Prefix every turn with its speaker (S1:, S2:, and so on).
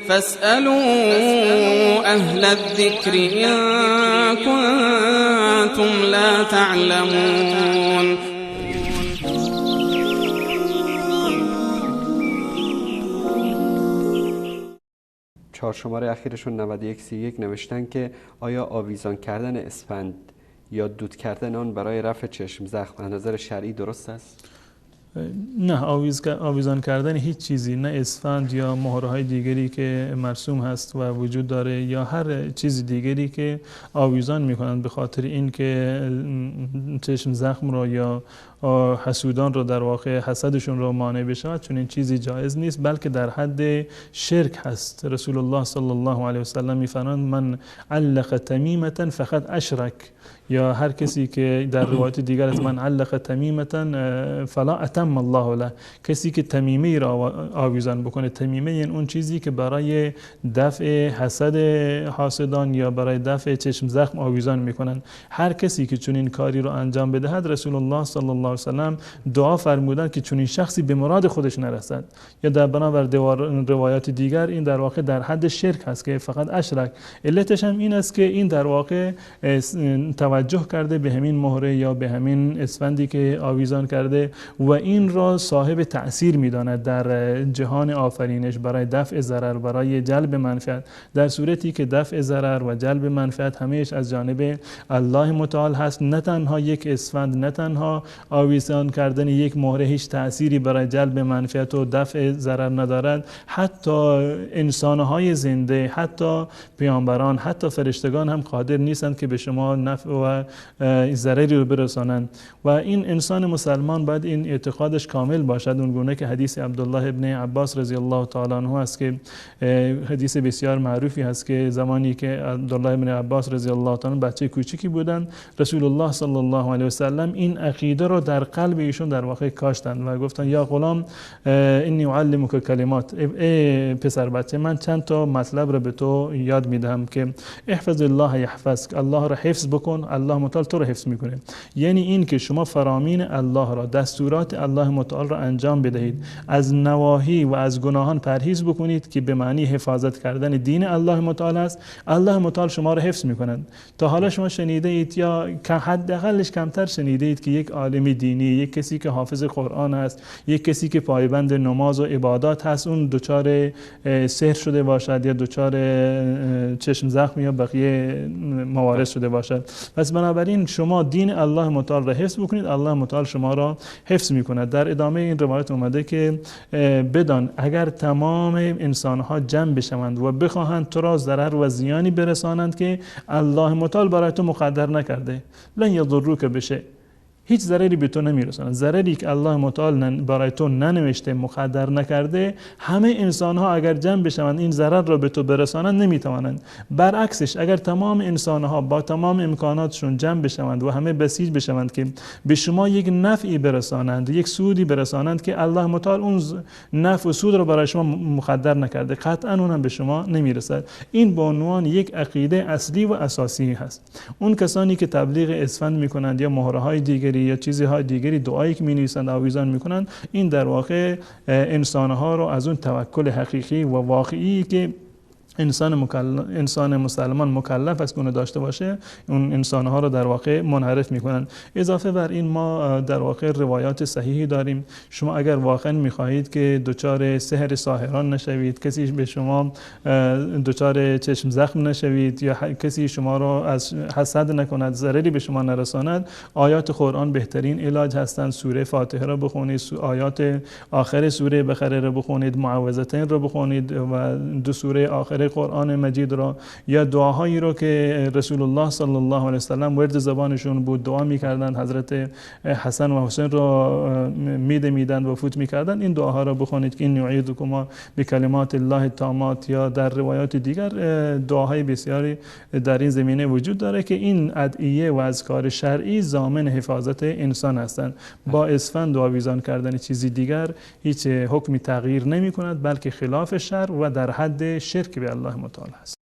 S1: فاسألوا أهل الذكر إن كنتم لا تعلمون.
S2: چهار شماره اخیرشون 9131 نوشتن که آیا آویزان کردن اسفند یا دود کردن آن برای رفع چشم زخم از نظر شرعی درست است؟
S3: نه، آویزان کردن هیچ چیزی، نه اسفند یا مهرهای دیگری که مرسوم هست و وجود داره یا هر چیز دیگری که آویزان میکنند به خاطر این که چشم زخم رو یا حسودان رو در واقع حسدشون رو مانع بشود، چون این چیزی جایز نیست، بلکه در حد شرک هست. رسول الله صلی الله علیه و سلم میفرمایند من علق تمیمة فقط اشرک، یا هر کسی که در روایت دیگر از من علق تمیمة فلا اتم الله له، کسی که تمیمه را آویزان بکنه. تمیمه یعنی اون چیزی که برای دفع حسد حاسدان یا برای دفع چشم زخم آویزان میکنن. هر کسی که چنین کاری رو انجام بدهد، رسول الله صلی الله علیه و سلم دعا فرمودند که چنین شخصی به مراد خودش نرسد. یا در بنابر روایات دیگر این در واقع در حد شرک هست که فقط اشرک. علتش هم این است که این در واقع توجه کرده به همین مهره یا به همین اسفندی که آویزان کرده و این را صاحب تأثیر میداند در جهان آفرینش برای دفع ضرر، برای جلب منفعت، در صورتی که دفع ضرر و جلب منفعت همیشه از جانب الله متعال هست. نه تنها یک اسفند، نه تنها آویزان کردن یک مهره هیچ تأثیری برای جلب منفعت و دفع ضرر ندارد، حتی انسانهای زنده، حتی پیامبران، حتی فرشتگان هم قادر نیستند که به شما نفع و ضرری رو برسانند. و این انسان مسلمان باید این اعتقادش کامل باشد، اونگونه که حدیث عبدالله ابن عباس رضی الله تعالی عنه است که حدیث بسیار معروفی هست که زمانی که عبدالله ابن عباس رضی الله تعالی عنه بچه کوچکی بودند، رسول الله صلی الله علیه و سلم این عقیده رو در قلب ایشون در واقع کاشتند و گفتن یا غلام انی اعلمک کلمات، ای پسر بچه من چند تا مطلب رو به تو یاد میدهم که احفظ الله یحفظک، الله را حفظ بکن الله متعال تو رو حفظ میکنه. یعنی این که شما فرامین الله را، دستورات الله متعال را انجام بدهید، از نواهی و از گناهان پرهیز بکنید که به معنی حفاظت کردن دین الله متعال است. الله متعال شما را حفظ میکنند. تا حالا شما شنیده اید یا حداقلش کمتر شنیده اید که یک عالم دینی، یک کسی که حافظ قرآن است، یک کسی که پایبند نماز و عبادات هست، اون دچار سحر شده باشد یا دچار چشم زخم یا بقیه موارد شده باشد؟ پس بنابراین شما دین الله متعال را حفظ بکنید، الله متعال شما را حفظ میکند. در ادامه این روایت اومده که بدان اگر تمام انسانها جمع بشوند و بخواهند تو را ضرر و زیانی برسانند که الله متعال برای تو مقدر نکرده، لن یضروک بشیء، هیچ ضرری به تو نمیرساند. ضرری که الله متعال برای تو ننوشته، مقدر نکرده، همه انسان ها اگر جمع بشوند این ضرر را به تو برسانند نمیتوانند. برعکسش اگر تمام انسان ها با تمام امکاناتشون جمع بشوند و همه بسیج بشوند که به شما یک نفعی برسانند، یک سودی برسانند که الله متعال اون نفع و سود را برای شما مقدر نکرده، قطعا اون هم به شما نمیرسد. این به عنوان یک عقیده اصلی و اساسی هست. اون کسانی که تبلیغ اسفند میکنند یا مهره های دیگری یا چیزهای دیگری، دعایی که می‌نویسند آویزان میکنند، این در واقع انسانها رو از اون توکل حقیقی و واقعی که انسان مسلمان مکلف است که داشته باشه، اون انسانها رو در واقع منحرف میکنند. اضافه بر این ما در واقع روایات صحیحی داریم. شما اگر واقعا میخواهید که دچار سحر ساحران نشوید، کسی به شما دچار چشم زخم نشوید یا کسی شما را از حسد نکند، ضرری به شما نرساند، آیات قرآن بهترین علاج هستند. سوره فاتحه را بخونید، آیات آخر سوره بقره را بخونید، معوذتین را بخونید و دو سوره آخر قرآن مجید را، یا دعاهایی رو که رسول الله صلی الله علیه وسلم ورد زبانشون بود، دعا میکردند، حضرت حسن و حسین را میدمیدند و فوت میکردند، این دعاها را بخونید که این نعیدکما بکلمات الله التامات. یا در روایات دیگر دعاهای بسیاری در این زمینه وجود داره که این ادعیه و اذکار شرعی ضامن حفاظت انسان هستند. با اسفند و آویزان کردن چیزی دیگر هیچ حکمی تغییر نمی کند، بلکه خلاف شرع و در حد شرک به الله متعال است.